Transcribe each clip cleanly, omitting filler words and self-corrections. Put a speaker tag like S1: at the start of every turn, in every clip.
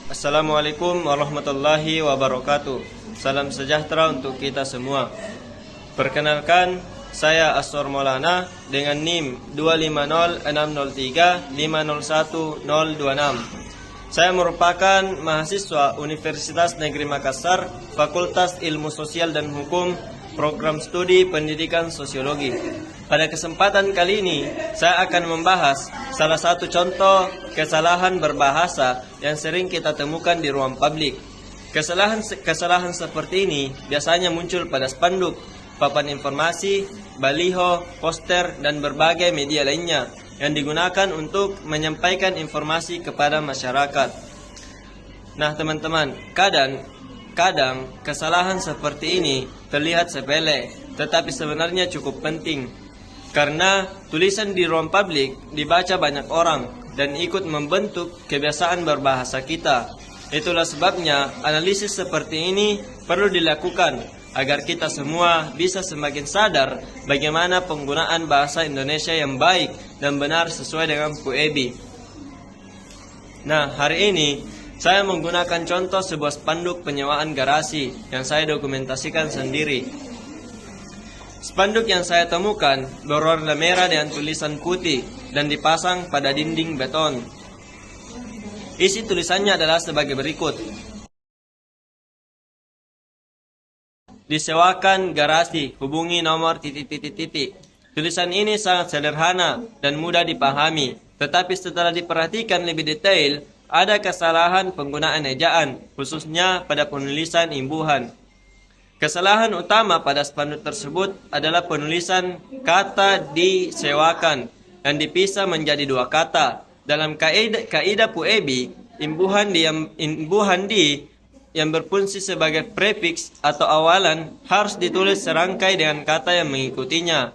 S1: Assalamualaikum warahmatullahi wabarakatuh. Salam sejahtera untuk kita semua. Perkenalkan, saya Astor Maulana dengan NIM 250603501026. Saya merupakan mahasiswa Universitas Negeri Makassar, Fakultas Ilmu Sosial dan Hukum, Program Studi Pendidikan Sosiologi. Pada kesempatan kali ini, saya akan membahas salah satu contoh kesalahan berbahasa yang sering kita temukan di ruang publik. Kesalahan seperti ini biasanya muncul pada spanduk, papan informasi, baliho, poster, dan berbagai media lainnya yang digunakan untuk menyampaikan informasi kepada masyarakat. Nah, teman-teman, kadang kesalahan seperti ini terlihat sepele, tetapi sebenarnya cukup penting. Karena tulisan di ruang publik dibaca banyak orang dan ikut membentuk kebiasaan berbahasa kita. Itulah sebabnya analisis seperti ini perlu dilakukan agar kita semua bisa semakin sadar bagaimana penggunaan bahasa Indonesia yang baik dan benar sesuai dengan PUEBI. Nah, hari ini saya menggunakan contoh sebuah spanduk penyewaan garasi yang saya dokumentasikan sendiri. Spanduk yang saya temukan berwarna merah dengan tulisan putih dan dipasang pada dinding beton. Isi tulisannya adalah sebagai berikut. Disewakan garasi, hubungi nomor ... Tulisan ini sangat sederhana dan mudah dipahami, tetapi setelah diperhatikan lebih detail, ada kesalahan penggunaan ejaan, khususnya pada penulisan imbuhan. Kesalahan utama pada spanduk tersebut adalah penulisan kata disewakan yang dipisah menjadi dua kata. Dalam kaidah PUEBI, imbuhan di yang berfungsi sebagai prefiks atau awalan harus ditulis serangkai dengan kata yang mengikutinya.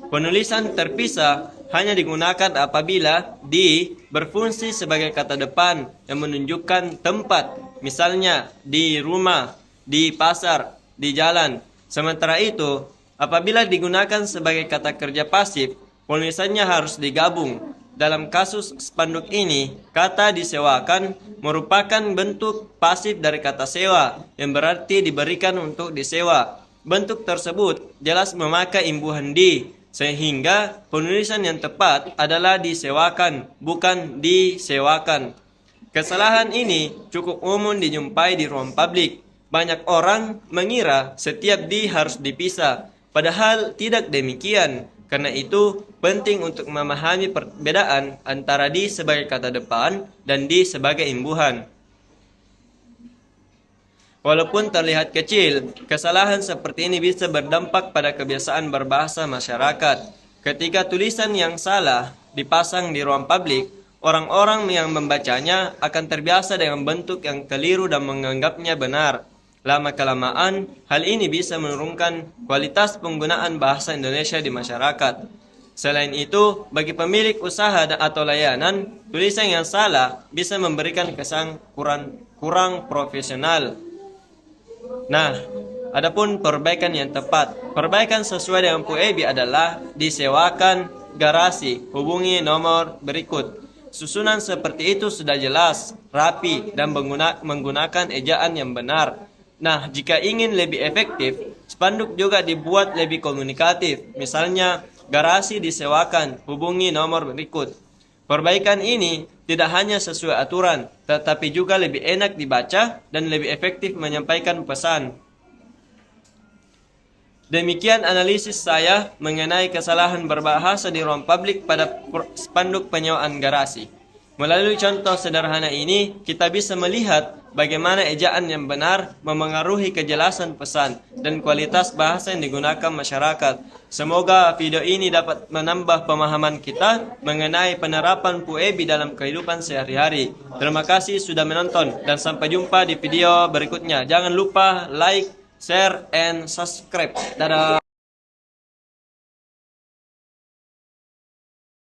S1: Penulisan terpisah hanya digunakan apabila di berfungsi sebagai kata depan yang menunjukkan tempat, misalnya di rumah, di pasar, di jalan. Sementara itu, apabila digunakan sebagai kata kerja pasif, penulisannya harus digabung. Dalam kasus spanduk ini, kata disewakan merupakan bentuk pasif dari kata sewa, yang berarti diberikan untuk disewa. Bentuk tersebut jelas memakai imbuhan di, sehingga penulisan yang tepat adalah disewakan, bukan disewakan. Kesalahan ini cukup umum dijumpai di ruang publik. Banyak orang mengira setiap di harus dipisah, padahal tidak demikian. Karena itu, penting untuk memahami perbedaan antara di sebagai kata depan dan di sebagai imbuhan. Walaupun terlihat kecil, kesalahan seperti ini bisa berdampak pada kebiasaan berbahasa masyarakat. Ketika tulisan yang salah dipasang di ruang publik, orang-orang yang membacanya akan terbiasa dengan bentuk yang keliru dan menganggapnya benar. Lama-kelamaan, hal ini bisa menurunkan kualitas penggunaan bahasa Indonesia di masyarakat. Selain itu, bagi pemilik usaha atau layanan, tulisan yang salah bisa memberikan kesan kurang profesional. Nah, adapun perbaikan yang tepat. Perbaikan sesuai dengan PUEBI adalah disewakan garasi, hubungi nomor berikut. Susunan seperti itu sudah jelas, rapi, dan menggunakan ejaan yang benar. Nah, jika ingin lebih efektif, spanduk juga dibuat lebih komunikatif. Misalnya, garasi disewakan, hubungi nomor berikut. Perbaikan ini tidak hanya sesuai aturan, tetapi juga lebih enak dibaca dan lebih efektif menyampaikan pesan. Demikian analisis saya mengenai kesalahan berbahasa di ruang publik pada spanduk penyewaan garasi. Melalui contoh sederhana ini, kita bisa melihat bagaimana ejaan yang benar memengaruhi kejelasan pesan dan kualitas bahasa yang digunakan masyarakat. Semoga video ini dapat menambah pemahaman kita mengenai penerapan PUEBI dalam kehidupan sehari-hari. Terima kasih sudah menonton dan sampai jumpa di video berikutnya. Jangan lupa like, share, and subscribe. Dadah!